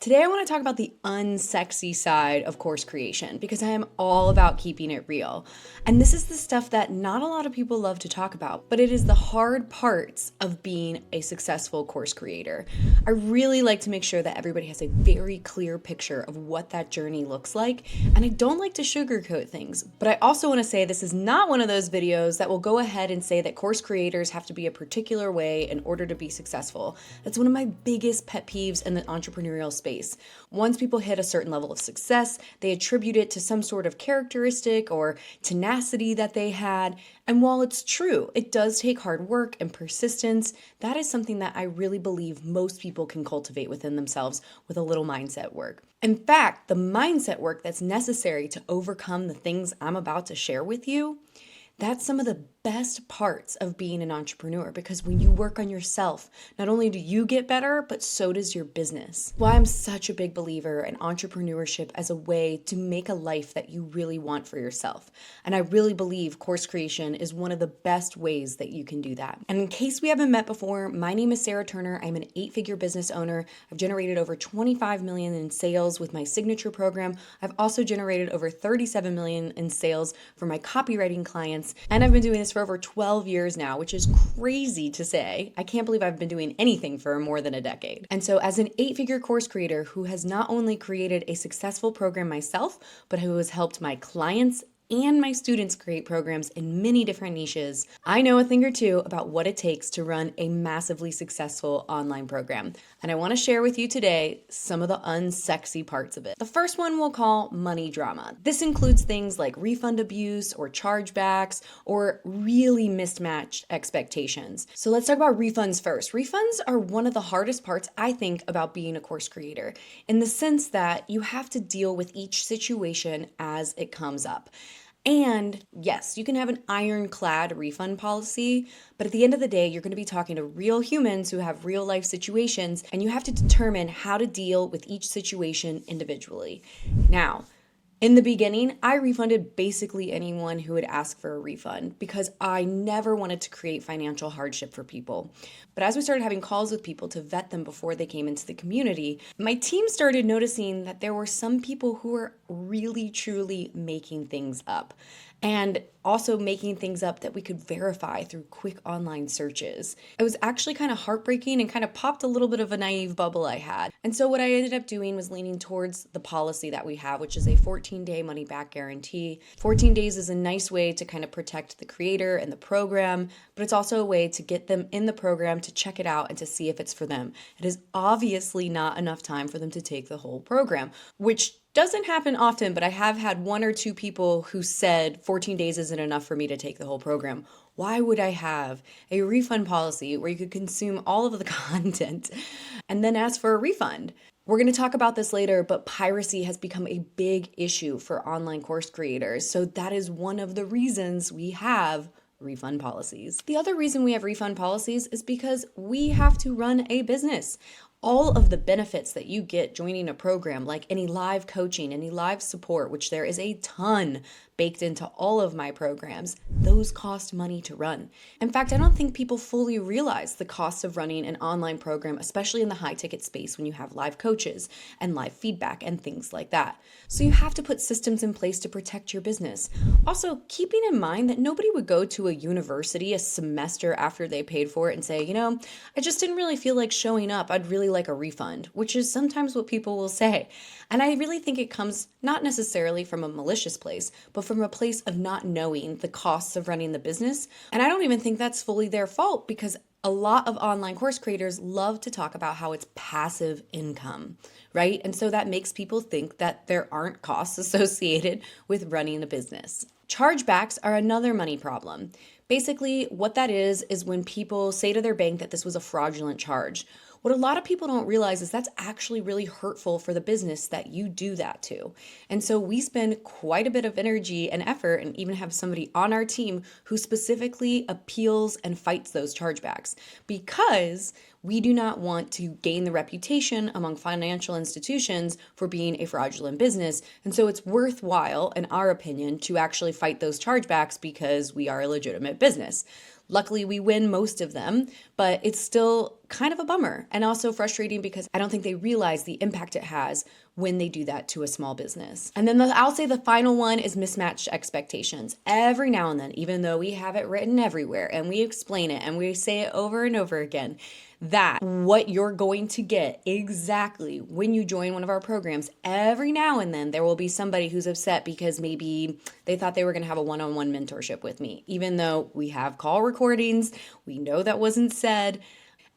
Today, I want to talk about the unsexy side of course creation because I am all about keeping it real. And this is the stuff that not a lot of people love to talk about, but it is the hard parts of being a successful course creator. I really like to make sure that everybody has a very clear picture of what that journey looks like. And I don't like to sugarcoat things, but I also want to say this is not one of those videos that will go ahead and say that course creators have to be a particular way in order to be successful. That's one of my biggest pet peeves in the entrepreneurial space. Once people hit a certain level of success, they attribute it to some sort of characteristic or tenacity that they had. And while it's true, it does take hard work and persistence, that is something that I really believe most people can cultivate within themselves with a little mindset work. In fact, the mindset work that's necessary to overcome the things I'm about to share with you, that's some of the best parts of being an entrepreneur, because when you work on yourself, not only do you get better, but so does your business. Why I'm such a big believer in entrepreneurship as a way to make a life that you really want for yourself. And I really believe course creation is one of the best ways that you can do that. And in case we haven't met before, my name is Sarah Turner. I'm an 8-figure business owner. I've generated over 25 million in sales with my signature program. I've also generated over 37 million in sales for my copywriting clients. And I've been doing this for over 12 years now, which is crazy to say. I can't believe I've been doing anything for more than a decade. And so as an 8-figure course creator who has not only created a successful program myself, but who has helped my clients and my students create programs in many different niches, I know a thing or two about what it takes to run a massively successful online program. And I want to share with you today some of the unsexy parts of it. The first one we'll call money drama. This includes things like refund abuse or chargebacks or really mismatched expectations. So let's talk about refunds first. Refunds are one of the hardest parts, I think, about being a course creator, in the sense that you have to deal with each situation as it comes up. And yes, you can have an ironclad refund policy, but at the end of the day, you're going to be talking to real humans who have real life situations, and you have to determine how to deal with each situation individually. Now, in the beginning, I refunded basically anyone who would ask for a refund because I never wanted to create financial hardship for people. But as we started having calls with people to vet them before they came into the community, my team started noticing that there were some people who were really, truly making things up. And also making things up that we could verify through quick online searches. It was actually kind of heartbreaking and kind of popped a little bit of a naive bubble I had. And so what I ended up doing was leaning towards the policy that we have, which is a 14-day money-back guarantee. 14 days is a nice way to kind of protect the creator and the program, but it's also a way to get them in the program to check it out and to see if it's for them. It is obviously not enough time for them to take the whole program, which doesn't happen often, but I have had 1 or 2 people who said 14 days isn't enough for me to take the whole program. Why would I have a refund policy where you could consume all of the content and then ask for a refund? We're going to talk about this later, but piracy has become a big issue for online course creators. So that is one of the reasons we have refund policies. The other reason we have refund policies is because we have to run a business. All of the benefits that you get joining a program, like any live coaching, any live support, which there is a ton baked into all of my programs, those cost money to run. In fact, I don't think people fully realize the cost of running an online program, especially in the high ticket space when you have live coaches and live feedback and things like that. So you have to put systems in place to protect your business. Also, keeping in mind that nobody would go to a university a semester after they paid for it and say, I just didn't really feel like showing up. I'd really like a refund, which is sometimes what people will say. And I really think it comes not necessarily from a malicious place, but from a place of not knowing the costs of running the business. And I don't even think that's fully their fault, because a lot of online course creators love to talk about how it's passive income, right? And so that makes people think that there aren't costs associated with running a business. Chargebacks are another money problem. Basically, what that is when people say to their bank that this was a fraudulent charge. What a lot of people don't realize is that's actually really hurtful for the business that you do that to. And so we spend quite a bit of energy and effort, and even have somebody on our team who specifically appeals and fights those chargebacks, because we do not want to gain the reputation among financial institutions for being a fraudulent business. And so it's worthwhile, in our opinion, to actually fight those chargebacks because we are a legitimate business. Luckily, we win most of them, but it's still kind of a bummer and also frustrating because I don't think they realize the impact it has when they do that to a small business. And then I'll say the final one is mismatched expectations. Every now and then, even though we have it written everywhere and we explain it and we say it over and over again, that what you're going to get exactly when you join one of our programs, every now and then there will be somebody who's upset because maybe they thought they were going to have a one-on-one mentorship with me, even though we have call recordings, we know that wasn't said.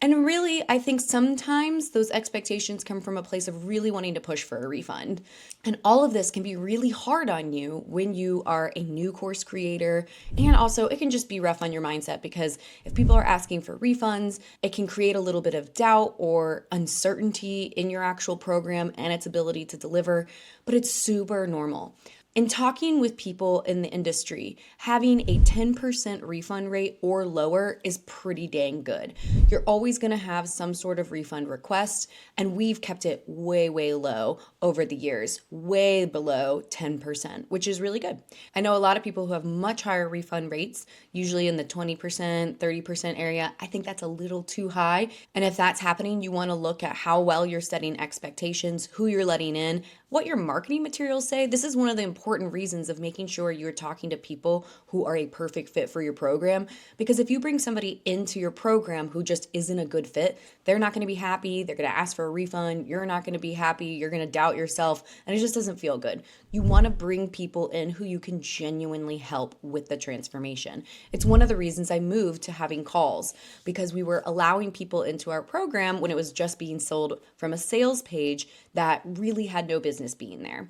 And really, I think sometimes those expectations come from a place of really wanting to push for a refund. And all of this can be really hard on you when you are a new course creator. And also, it can just be rough on your mindset because if people are asking for refunds, it can create a little bit of doubt or uncertainty in your actual program and its ability to deliver. But it's super normal. In talking with people in the industry, having a 10% refund rate or lower is pretty dang good. You're always going to have some sort of refund request, and we've kept it way, way low over the years, way below 10%, which is really good. I know a lot of people who have much higher refund rates, usually in the 20%, 30% area. I think that's a little too high. And if that's happening, you want to look at how well you're setting expectations, who you're letting in, what your marketing materials say. This is one of the important reasons of making sure you're talking to people who are a perfect fit for your program. Because if you bring somebody into your program who just isn't a good fit, they're not going to be happy. They're going to ask for a refund. You're not going to be happy. You're going to doubt yourself. And it just doesn't feel good. You want to bring people in who you can genuinely help with the transformation. It's one of the reasons I moved to having calls, because we were allowing people into our program when it was just being sold from a sales page that really had no business being there.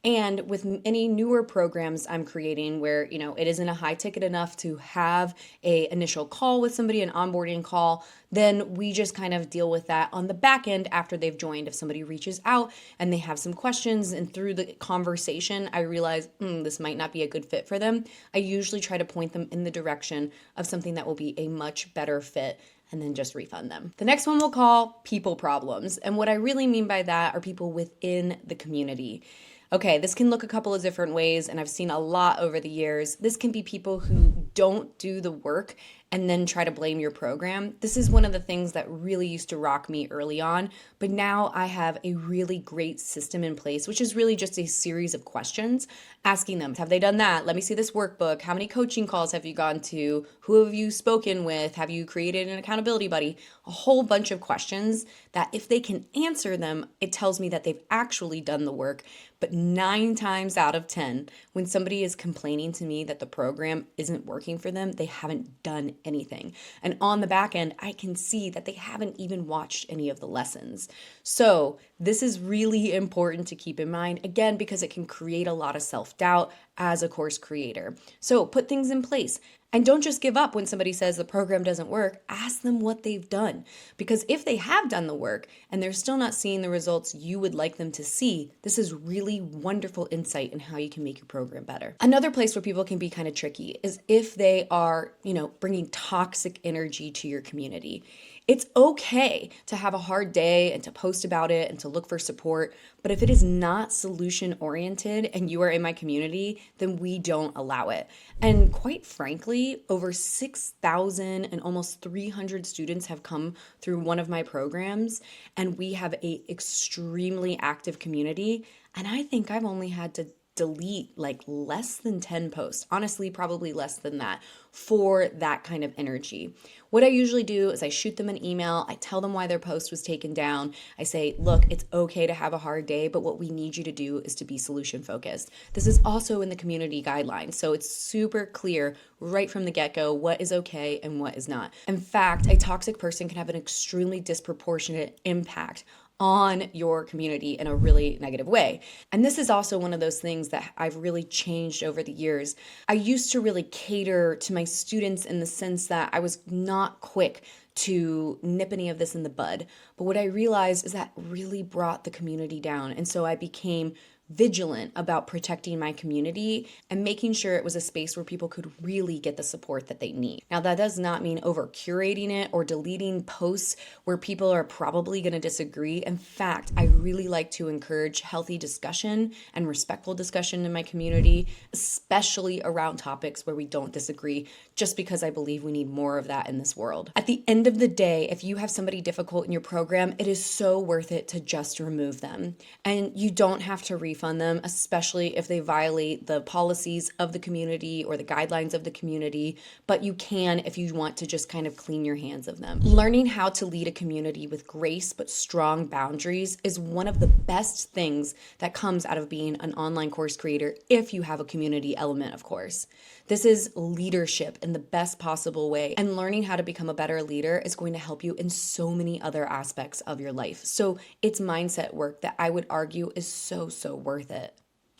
And with any newer programs I'm creating where, it isn't a high ticket enough to have a initial call with somebody, an onboarding call, then we just kind of deal with that on the back end after they've joined. If somebody reaches out and they have some questions and through the conversation, I realize this might not be a good fit for them, I usually try to point them in the direction of something that will be a much better fit and then just refund them. The next one we'll call people problems. And what I really mean by that are people within the community. Okay, this can look a couple of different ways, and I've seen a lot over the years. This can be people who don't do the work and then try to blame your program. This is one of the things that really used to rock me early on, but now I have a really great system in place, which is really just a series of questions, asking them, have they done that? Let me see this workbook. How many coaching calls have you gone to? Who have you spoken with? Have you created an accountability buddy? A whole bunch of questions that if they can answer them, it tells me that they've actually done the work. But 9 times out of 10, when somebody is complaining to me that the program isn't working for them, they haven't done anything. And on the back end, I can see that they haven't even watched any of the lessons. So this is really important to keep in mind, again, because it can create a lot of self-doubt as a course creator. So put things in place. And don't just give up when somebody says the program doesn't work. Ask them what they've done. Because if they have done the work and they're still not seeing the results you would like them to see, this is really wonderful insight in how you can make your program better. Another place where people can be kind of tricky is if they are, bringing toxic energy to your community. It's okay to have a hard day and to post about it and to look for support, but if it is not solution oriented and you are in my community, then we don't allow it. And quite frankly, over 6,000 and almost 300 students have come through one of my programs, and we have a extremely active community. And I think I've only had to delete like less than 10 posts, honestly, probably less than that, for that kind of energy. What I usually do is I shoot them an email. I tell them why their post was taken down. I say, look, it's okay to have a hard day, but what we need you to do is to be solution focused. This is also in the community guidelines. So it's super clear right from the get-go what is okay and what is not. In fact, a toxic person can have an extremely disproportionate impact on your community in a really negative way. And this is also one of those things that I've really changed over the years. I used to really cater to my students in the sense that I was not quick to nip any of this in the bud. But what I realized is that really brought the community down. And so I became vigilant about protecting my community and making sure it was a space where people could really get the support that they need. Now, that does not mean over curating it or deleting posts where people are probably going to disagree. In fact, I really like to encourage healthy discussion and respectful discussion in my community, especially around topics where we don't disagree, just because I believe we need more of that in this world. At the end of the day, if you have somebody difficult in your program, it is so worth it to just remove them. And you don't have to refund them, especially if they violate the policies of the community or the guidelines of the community, but you can if you want to just kind of clean your hands of them. Learning how to lead a community with grace but strong boundaries is one of the best things that comes out of being an online course creator, if you have a community element, of course. This is leadership in the best possible way, and learning how to become a better leader is going to help you in so many other aspects of your life. So it's mindset work that I would argue is so worth it.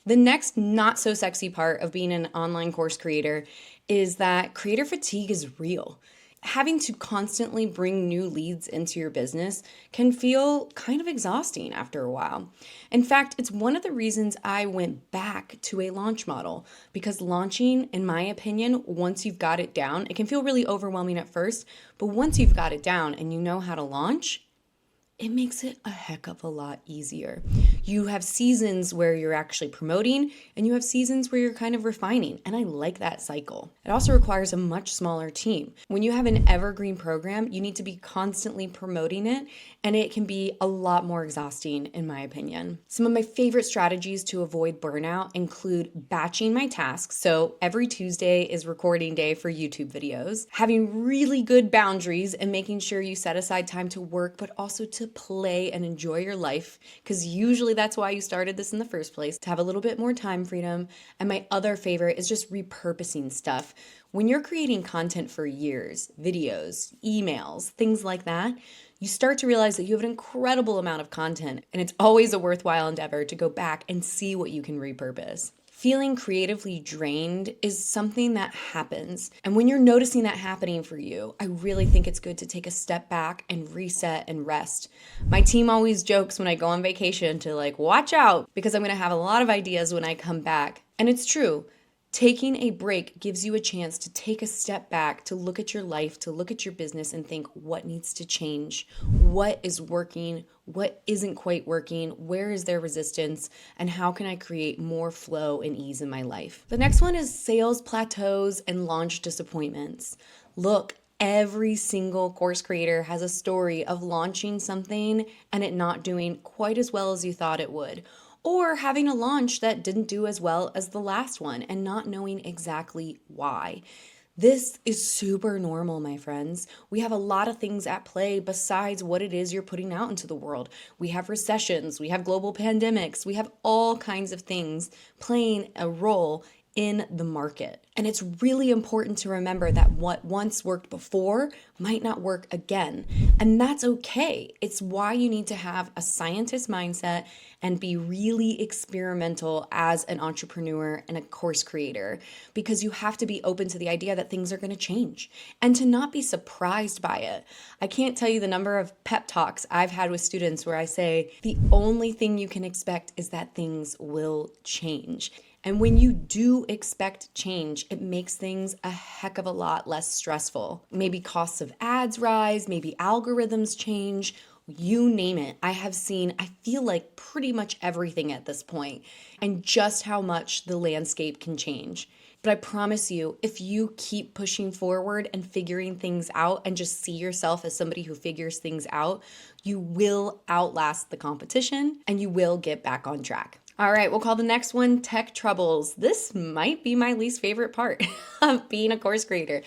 The next not so sexy part of being an online course creator is that creator fatigue is real. Having to constantly bring new leads into your business can feel kind of exhausting after a while. In fact, it's one of the reasons I went back to a launch model, because launching, in my opinion, once you've got it down, it can feel really overwhelming at first, but once you've got it down and you know how to launch, it makes it a heck of a lot easier. You have seasons where you're actually promoting, and you have seasons where you're kind of refining, and I like that cycle. It also requires a much smaller team. When you have an evergreen program, you need to be constantly promoting it, and it can be a lot more exhausting, in my opinion. Some of my favorite strategies to avoid burnout include batching my tasks, so every Tuesday is recording day for YouTube videos, having really good boundaries and making sure you set aside time to work, but also to play and enjoy your life, because usually that's why you started this in the first place, to have a little bit more time freedom. And my other favorite is just repurposing stuff. When you're creating content for years, videos, emails, things like that, you start to realize that you have an incredible amount of content, and it's always a worthwhile endeavor to go back and see what you can repurpose. Feeling creatively drained is something that happens. And when you're noticing that happening for you, I really think it's good to take a step back and reset and rest. My team always jokes when I go on vacation to watch out, because I'm going to have a lot of ideas when I come back. And it's true. Taking a break gives you a chance to take a step back, to look at your life, to look at your business and think what needs to change, what is working, what isn't quite working, where is there resistance, and how can I create more flow and ease in my life. The next one is sales plateaus and launch disappointments. Look, every single course creator has a story of launching something and it not doing quite as well as you thought it would, or having a launch that didn't do as well as the last one and not knowing exactly why. This is super normal, my friends. We have a lot of things at play besides what it is you're putting out into the world. We have recessions, we have global pandemics, we have all kinds of things playing a role in the market. And it's really important to remember that what once worked before might not work again. And that's okay. It's why you need to have a scientist mindset and be really experimental as an entrepreneur and a course creator, because you have to be open to the idea that things are going to change and to not be surprised by it. I can't tell you the number of pep talks I've had with students where I say, the only thing you can expect is that things will change. And when you do expect change, it makes things a heck of a lot less stressful. Maybe costs of ads rise, maybe algorithms change, you name it. I have seen, I feel like, pretty much everything at this point, and just how much the landscape can change. But I promise you, if you keep pushing forward and figuring things out and just see yourself as somebody who figures things out, you will outlast the competition and you will get back on track. All right, we'll call the next one tech troubles. This might be my least favorite part of being a course creator.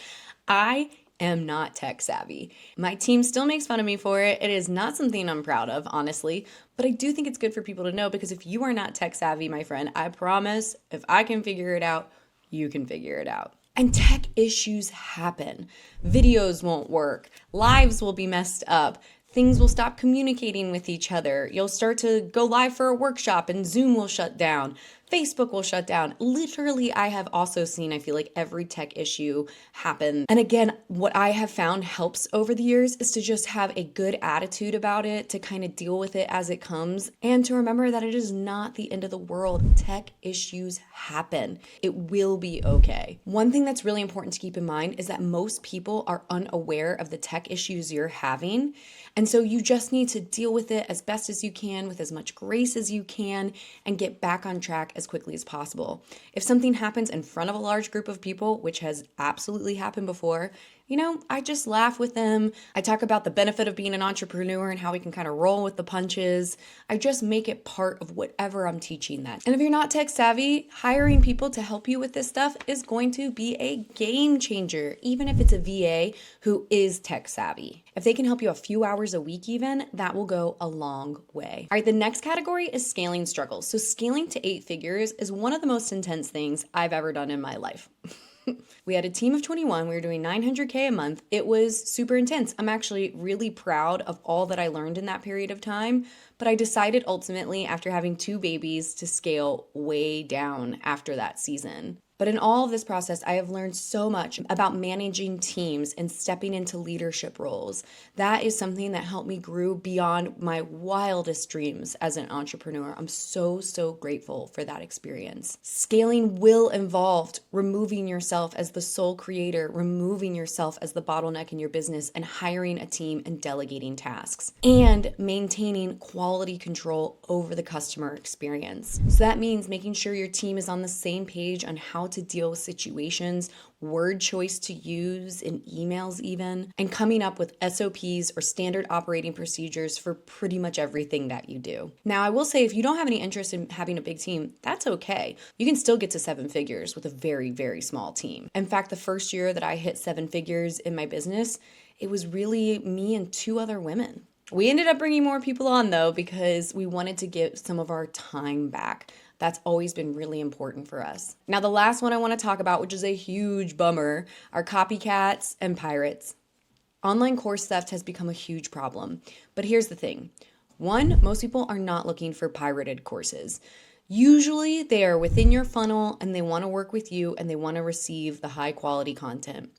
I am not tech savvy. My team still makes fun of me for it. It is not something I'm proud of, honestly, but I do think it's good for people to know, because if you are not tech savvy, my friend, I promise if I can figure it out, you can figure it out. And tech issues happen. Videos won't work. Lives will be messed up. Things will stop communicating with each other. You'll start to go live for a workshop and Zoom will shut down. Facebook will shut down. Literally, I have also seen, I feel like, every tech issue happen. And again, what I have found helps over the years is to just have a good attitude about it, to kind of deal with it as it comes, and to remember that it is not the end of the world. Tech issues happen. It will be okay. One thing that's really important to keep in mind is that most people are unaware of the tech issues you're having. And so you just need to deal with it as best as you can, with as much grace as you can, and get back on track as quickly as possible. If something happens in front of a large group of people, which has absolutely happened before, I just laugh with them. I talk about the benefit of being an entrepreneur and how we can kind of roll with the punches. I just make it part of whatever I'm teaching that. And if you're not tech savvy, hiring people to help you with this stuff is going to be a game changer, even if it's a VA who is tech savvy. If they can help you a few hours a week even, that will go a long way. All right, the next category is scaling struggles. So scaling to 8 figures is one of the most intense things I've ever done in my life. We had a team of 21. We were doing $900K a month. It was super intense. I'm actually really proud of all that I learned in that period of time, but I decided ultimately after having 2 babies to scale way down after that season. But in all of this process, I have learned so much about managing teams and stepping into leadership roles. That is something that helped me grow beyond my wildest dreams as an entrepreneur. I'm so, so grateful for that experience. Scaling will involve removing yourself as the sole creator, removing yourself as the bottleneck in your business, and hiring a team and delegating tasks, and maintaining quality control over the customer experience. So that means making sure your team is on the same page on how to deal with situations, word choice to use in emails even, and coming up with SOPs or standard operating procedures for pretty much everything that you do. Now, I will say if you don't have any interest in having a big team, that's okay. You can still get to 7 figures with a very, very small team. In fact, the first year that I hit 7 figures in my business, it was really me and 2 other women. We ended up bringing more people on though because we wanted to get some of our time back. That's always been really important for us. Now, the last one I want to talk about, which is a huge bummer, are copycats and pirates. Online course theft has become a huge problem. But here's the thing. 1, most people are not looking for pirated courses. Usually they are within your funnel and they want to work with you and they want to receive the high quality content.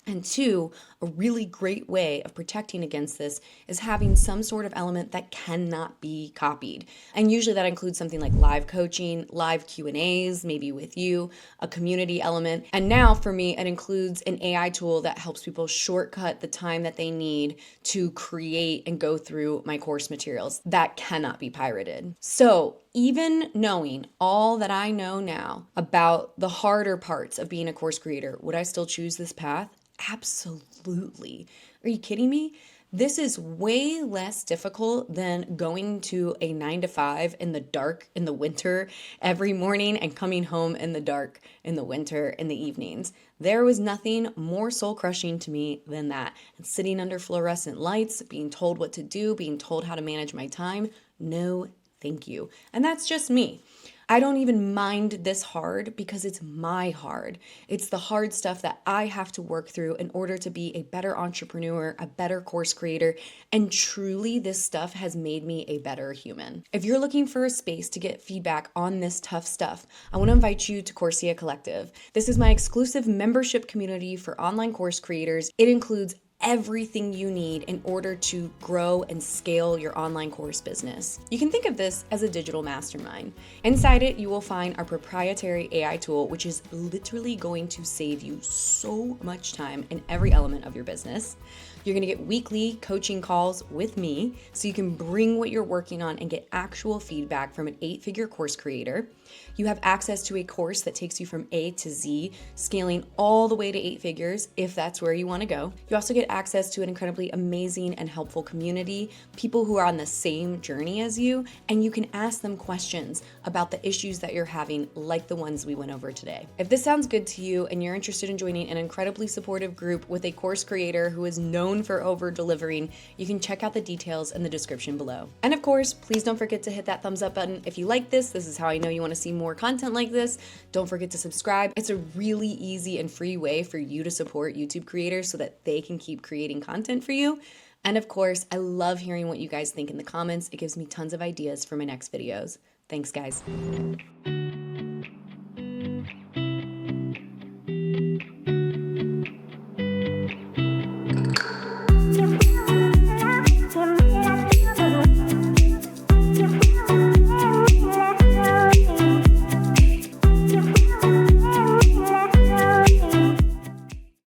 And 2, a really great way of protecting against this is having some sort of element that cannot be copied. And usually that includes something like live coaching, live Q&As, maybe with you, a community element. And now for me, it includes an AI tool that helps people shortcut the time that they need to create and go through my course materials that cannot be pirated. So even knowing all that I know now about the harder parts of being a course creator, would I still choose this path? Absolutely. Are you kidding me? This is way less difficult than going to a 9 to 5 in the dark in the winter every morning and coming home in the dark in the winter in the evenings. There was nothing more soul crushing to me than that. And sitting under fluorescent lights, being told what to do, being told how to manage my time. No, thank you. And that's just me. I don't even mind this hard because it's my hard. It's the hard stuff that I have to work through in order to be a better entrepreneur, a better course creator, and truly this stuff has made me a better human. If you're looking for a space to get feedback on this tough stuff, I want to invite you to Coursia Collective. This is my exclusive membership community for online course creators. It includes everything you need in order to grow and scale your online course business. You can think of this as a digital mastermind. Inside it, you will find our proprietary AI tool, which is literally going to save you so much time in every element of your business. You're going to get weekly coaching calls with me so you can bring what you're working on and get actual feedback from an 8-figure course creator. You have access to a course that takes you from A to Z, scaling all the way to 8 figures if that's where you want to go. You also get access to an incredibly amazing and helpful community, people who are on the same journey as you, and you can ask them questions about the issues that you're having, like the ones we went over today. If this sounds good to you and you're interested in joining an incredibly supportive group with a course creator who is known known for over-delivering. You can check out the details in the description below. And of course, please don't forget to hit that thumbs up button if you like this. This is how I know you want to see more content like this. Don't forget to subscribe. It's a really easy and free way for you to support YouTube creators so that they can keep creating content for you. And of course, I love hearing what you guys think in the comments. It gives me tons of ideas for my next videos. Thanks, guys.